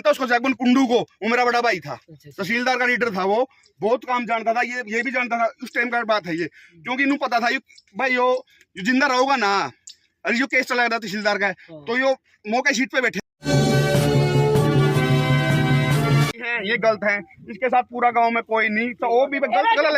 था उसको, जगमन कुंडू को, वो मेरा बड़ा भाई था, तहसीलदार का लीडर था, वो बहुत काम जानता था, ये भी जानता था, उस टाइम का बात है ये, क्योंकि इन्हों पता था भाई यो जिंदा रहोगा ना, अरे जो केस चला गया तहसीलदार का तो यो मौके सीट पे बैठे हैं, ये गलत है, इसके साथ पूरा गांव में कोई नहीं, तो वो भी गलत गला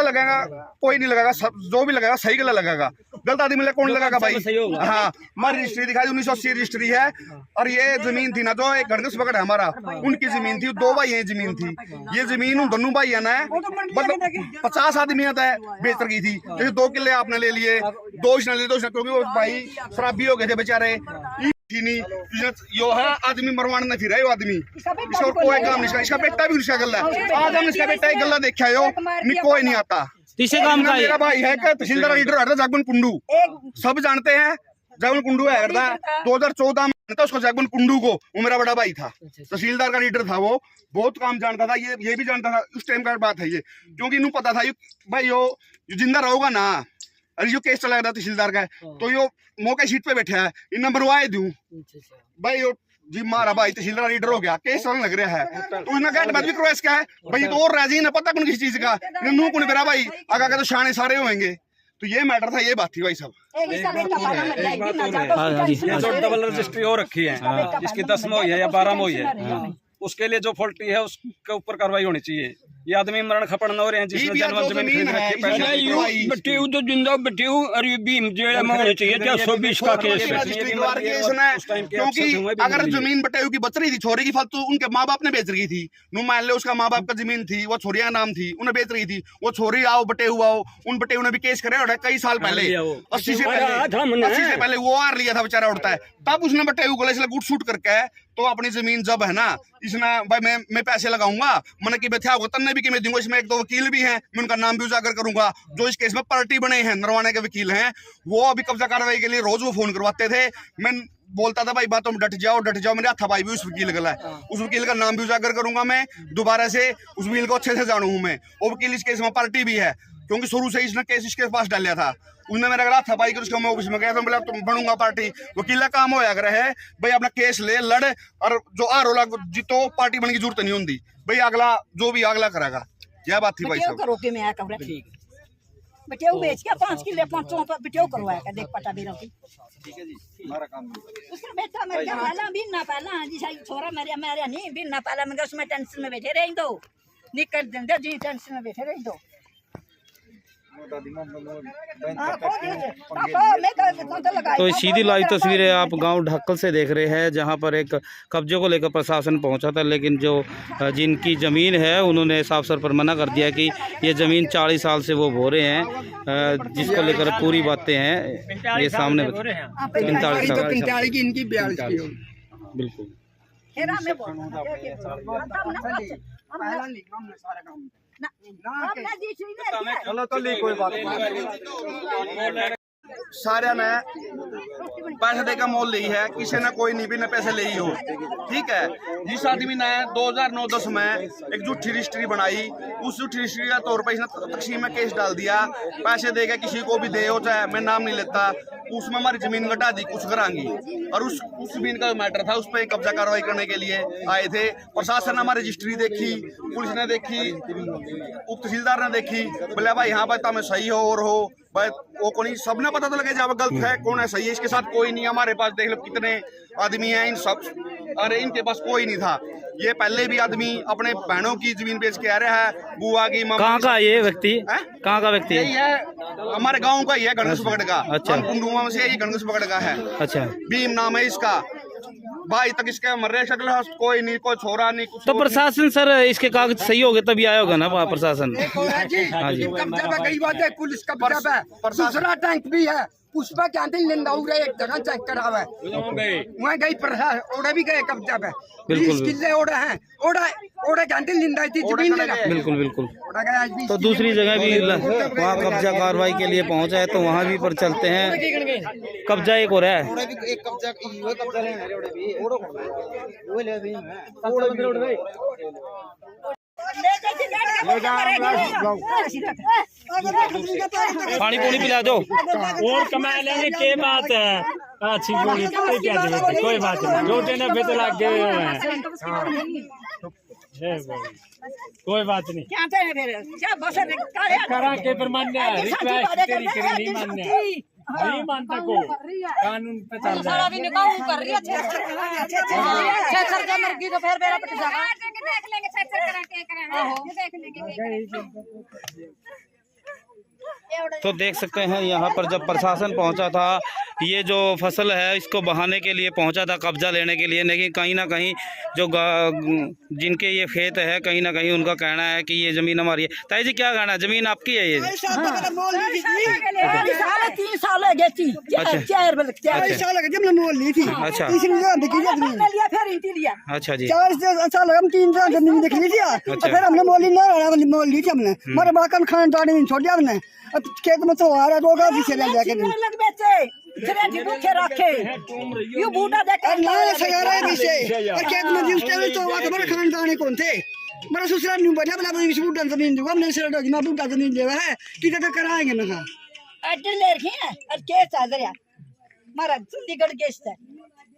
लगेगा, कोई नहीं लगाएगा, जो भी लगाएगा सही गला लगाएगा, गलत आदमी लगा कौन लगाएगा भाई। हाँ, हमारी रजिस्ट्री दिखाई 1980 रजिस्ट्री है, और ये जमीन थी ना जो एक गणगस पकड़ है हमारा, उनकी जमीन थी, 2 भाई जमीन थी, ये जमीन उन दोनों भाई है ना, मतलब 50 आदमी बेच रखी थी, जैसे 2 किले आपने ले लिए, 2 क्योंकि वो भाई शराबी हो गए थे बेचारे, यो है आदमी मरवाने फिर है, आदमी इसको कोई काम नहीं, इसका बेटा भी उसका गला है, आज हम इसका बेटा एक गला देखा हो, कोई नहीं आता, तीसरे काम का मेरा भाई है कि तहसीलदार लीडर है जगमन कुंडू, सब जानते हैं जगमन कुंडू है, 2014 में था उसको, जगमन कुंडू को, वो मेरा बड़ा भाई था, तहसीलदार का लीडर था, वो बहुत काम जानता था, ये भी जानता था, उस टाइम का बात है ये, क्योंकि इन्हों पता था भाई यो जिंदा रहोगा ना, अरे जो केस चला गया तहसीलदार का तो यो मौके सीट पे बैठा है, इन नंबर वाए दूं भाई यो जी मारा भाई तहसीलदार लीडर हो गया, केस चलने लग रहा है, तो इन्हें क्या बात भी करो इसका है भाई, तो और राजी ना पता कौन किसी चीज का, नू कौन मेरा भाई आगा का तो शाने सारे होंगे, तो ये मैटर था, ये बात थी भाई सब। जो डबल रजिस्ट्री हो रखी है, जिसकी 10 या 12 हुई है, उसके लिए जो फॉल्टी है उसके ऊपर कार्रवाई होनी चाहिए। ये आदमी मरण खपड़ न हो रहे हैं, जिसने जमीन खरीद रखी है, बटेऊ तो जिंदा बटेऊ अरे भीम जेल में होने चाहिए, 320 का केस है, क्योंकि अगर जमीन बटेऊ की बच रही थी, छोरी की फालतू उनके माँ बाप ने बेच रही थी, नु मान लो उसका माँ बाप का जमीन थी, वो छोरिया नाम थी, उन्हें बेच रही थी, वो छोरी आओ बटेऊ आओ, उन बटेऊ ने भी केस करे और कई साल पहले 80 से पहले वो आर लिया था बेचारा उड़ता है, तब उसने बटेऊ को इसलिए गुट शूट करके तो अपनी जमीन जब है ना, इसने भाई मैं पैसे लगाऊंगा, मैंने कि बैठा होगा तन्ने भी कि मैं दूंगा, इसमें 1-2 वकील भी हैं, मैं उनका नाम भी उजागर करूंगा, जो इस केस में पार्टी बने हैं, नरवाने के वकील हैं, वो अभी कब्जा कार्रवाई के लिए रोज वो फोन करवाते थे, मैं बोलता था भाई बातों में डट जाओ, मेरे हाथ भाई भी उस वकील गला है, उस वकील का नाम भी उजागर करूंगा, मैं दोबारा से उस वकील को अच्छे से जानू हूं मैं, वो वकील इस केस में पार्टी भी है, क्योंकि शुरू से इसने केस इसके पास डाल लिया था, उसने मेरा गला था भाई कि उसको मैं ऑफिस में गया था, बोला तुम बनूंगा पार्टी, वकील का काम होया करे है भाई अपना केस ले लड़, और जो आरोला जीतो पार्टी बनने की जरूरत नहीं होती भाई, अगला जो भी अगला करेगा, यह बात थी भाई सब। बटेऊ बेच के 5 किले 500 पर बटेऊ करवाया कर, देख पटा बेरों की, ठीक है जी, हमारा काम उसका बेटा मर गया, पहला भी ना पहला जी साई छोरा मेरे नहीं भी ना पहला, मगर उसमें टेंशन में बैठे रही दो, निकल देंगे जी, टेंशन में बैठे रही दो। तो सीधी लाइव तस्वीरें आप गांव ढक्कल से देख रहे हैं, जहां पर एक कब्जे को लेकर प्रशासन पहुंचा था, लेकिन जो जिनकी ज़मीन है उन्होंने साफ सर पर मना कर दिया कि ये ज़मीन 40 साल से वो भो रहे हैं, जिसको लेकर पूरी बातें हैं ये सामने 45 साल की इनकी 42 की बिल्कुल। चलो तो ली कोई बात नहीं, सारे ने पैसे दे का मोल ली है, किसी ने कोई नहीं भी ने पैसे ले ही हो, ठीक है। जिस आदमी ने 2009-10 में एक झूठी रजिस्ट्री बनाई, उस झूठी रजिस्ट्री का तौर पर इसने तकसीम में केस डाल दिया, पैसे देगा किसी को भी दे हो, चाहे मैं नाम नहीं लेता, उसमें हमारी जमीन घटा दी कुछ करांगी, और उस जमीन का मैटर था, उस पर कब्जा कार्रवाई करने के लिए आए थे। प्रशासन ने हमारी रजिस्ट्री देखी, पुलिस ने देखी, उप तहसीलदार ने देखी, बोले भाई हाँ भाई तुम्हें सही हो और हो भाई, वो को नहीं, सबने पता तो लगे जब गलत है कौन है सही है, इसके साथ कोई नहीं, हमारे पास देख लो कितने आदमी हैं, इन सब, अरे इनके पास कोई नहीं था, ये पहले भी आदमी अपने बहनों की जमीन बेच के आ रहा है, बुआ की कहाँ का ये व्यक्ति, कहाँ का व्यक्ति यही है, हमारे गांव का ही है, गणगस पकड़ का, अच्छा, कुंडुआ से ये गणगस पकड़ का है, अच्छा, भीम नाम है इसका, भाई तक इसके मर्रे शक्ल है, कोई नहीं, कोई छोरा नहीं, कुछ तो प्रशासन सर इसके कागज सही हो गए तभी आया होगा ना प्रशासन। हाँ जी, कई बात है, पुलिस का दूसरा टैंक भी है, पुष्पा क्या एक जगह चेक करा हुआ है, वहाँ गई प्रशासन, ओडा भी गए कब्जा पे, 20 किले ओडा है, ओडा कहते निंदा थी जमीन लेना, बिल्कुल बिल्कुल। तो दूसरी जगह भी वहाँ कब्जा कार्रवाई के लिए पहुँचा है, तो वहाँ भी पर चलते हैं, कब्जा एक हो रहा है, पानी पूनी पिला दो और कमा लेंगे, क्या बात है, अच्छी कोई बात नहीं, जो देना बेहतर लग गए कोई बात नहीं क्या थे फिर क्या बस करा के फिर मान्य रिक्वेस्ट तेरी करी नहीं मान्य नहीं मानता को कानून पे चल रहा है अभी निकाह कर रही है छह कर मरगी तो फिर मेरा पट जाएगा देख लेंगे छह करा के करा देख लेंगे। तो देख सकते हैं यहाँ पर जब प्रशासन पहुँचा था, ये जो फसल है इसको बहाने के लिए पहुँचा था, कब्जा लेने के लिए, लेकिन कहीं ना कहीं जो जिनके ये खेत है कहीं ना कहीं उनका कहना है कि ये ज़मीन हमारी है। ताई जी क्या कहना है, ज़मीन आपकी है ये? 3 साल हो गए थी। अच्छा अच्छा जी। 4 साल हम 3 साल जमीन देख ली थी। अच्छा। फिर हमने मोल ली थी हमने हमारे बाकन खानदान नहीं छोड़ दिया हमने। अब खेत में तो आ रहा तो होगा पीछे ले जाके ये बूढ़ा देखकर ना सगारा है पीछे और खेत में जिस टाइम तो हुआ हमारे खानदान कौन थे। मेरा ससुराल नहीं बैठा बोला इस बूढ़ा जमीन दूंगा हमने सिर ना बूढ़ा जमीन लेवा है किधर तक कराएंगे ना अड्डे ले रखी है और केस आ गया महाराज चंडीगढ़ केस है।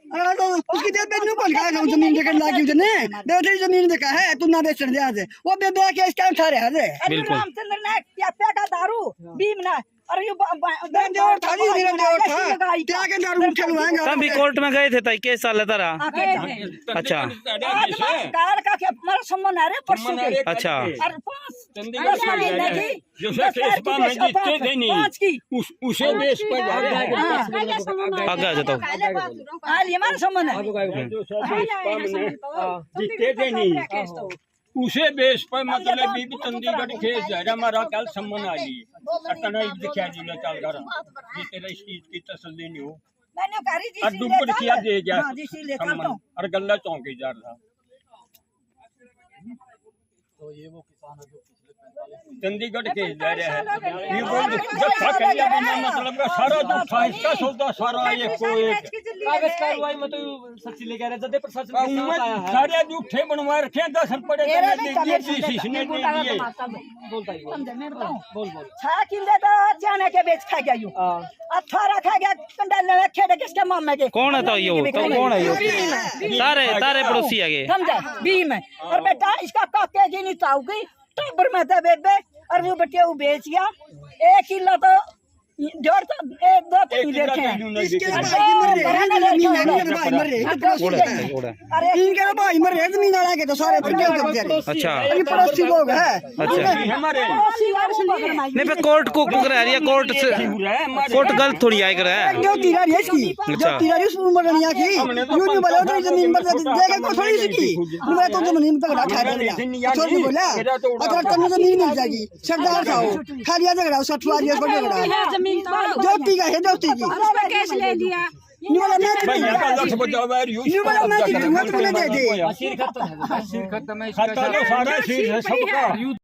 अरे तो उसकी देख बेचने कौन खाया था जमीन देखकर लागी उसने बेटे जमीन देखा है तू ना बेच दिया है वो बेबे के स्टैंड खा रहे हैं। अरे रामचंद्र ने क्या पेटा दारू भीम ना और ये देवर था जी मेरा देवर था क्या के दारू चलवाएंगे हम भी कोर्ट में गए थे ताई, केस साल तारा। अच्छा कार का के मर सम्मान आ रे परसों के। अच्छा और 5 जो केस पा मैं जीतते देनी उसे बेस पर आगे आ जाता हूँ। हां ये हमारा सम्मान है जीतते देनी उसे बेस पर मतलब भी चंडीगढ़ केस जा रहा हमारा कल सम्मान आ गई अटना दिखा जी चल कर ये तेरा इस चीज की तसल्ली नहीं हो मैंने करी जी और दुपड़ किया दे गया हां जी सी ले कर दो और गल्ला चौकीदार था तो ये वो किसान है जो चंडीगढ़ के जा रहे हैं ये बोल जब था करिया बिना मतलब का सारा जो था इसका सौदा सारा ये कोई कागज कार्रवाई में तो सच्ची ले गए जदे प्रशासन के साथ आया है सारे झूठे बनवा रखे 10 पड़े इसने दे दिए बोलता ही समझ में बताऊं बोल 6 किलो तो जाने के बेच खा गया यूं 18 खा गया कंडल में खेड़ किसके मामे के कौन है तो यो तो कौन है यो तारे तारे पड़ोसी है समझा बीम है और बेटा इसका काके जी नहीं ताऊ की टबर में था बेबे और वो बटिया वो बेच गया 1 किलो तो 1.5 2 देखे हैं इसके भाई मर रहे जमीन है भाई मर रहे अरे इनके भाई मर रहे जमीन वाला के तो सारे फिर क्या बेचारे। अच्छा ये पड़ोसी लोग है अच्छा हमारे नहीं पे कोर्ट को करा रही है, कोर्ट गलत थोड़ी आए कर रहा है। जो तीरा है इसकी जो तीरा है उसमें मरनिया की यूं नहीं बोला तो जमीन पर देगा को थोड़ी इसकी मैं तो जमीन पर रखा है छोड़ बोला अगर तुम जमीन मिल जाएगी सरदार खाओ खालिया झगड़ा सठवा दिया पर झगड़ा ज्योति का है ज्योति की केस ले लिया नहीं वाला मैं भैया का लक्ष्य बजावा नहीं वाला मैं तुम्हें दे दे शीर खत्म है खाता तो सारा शीर है सबका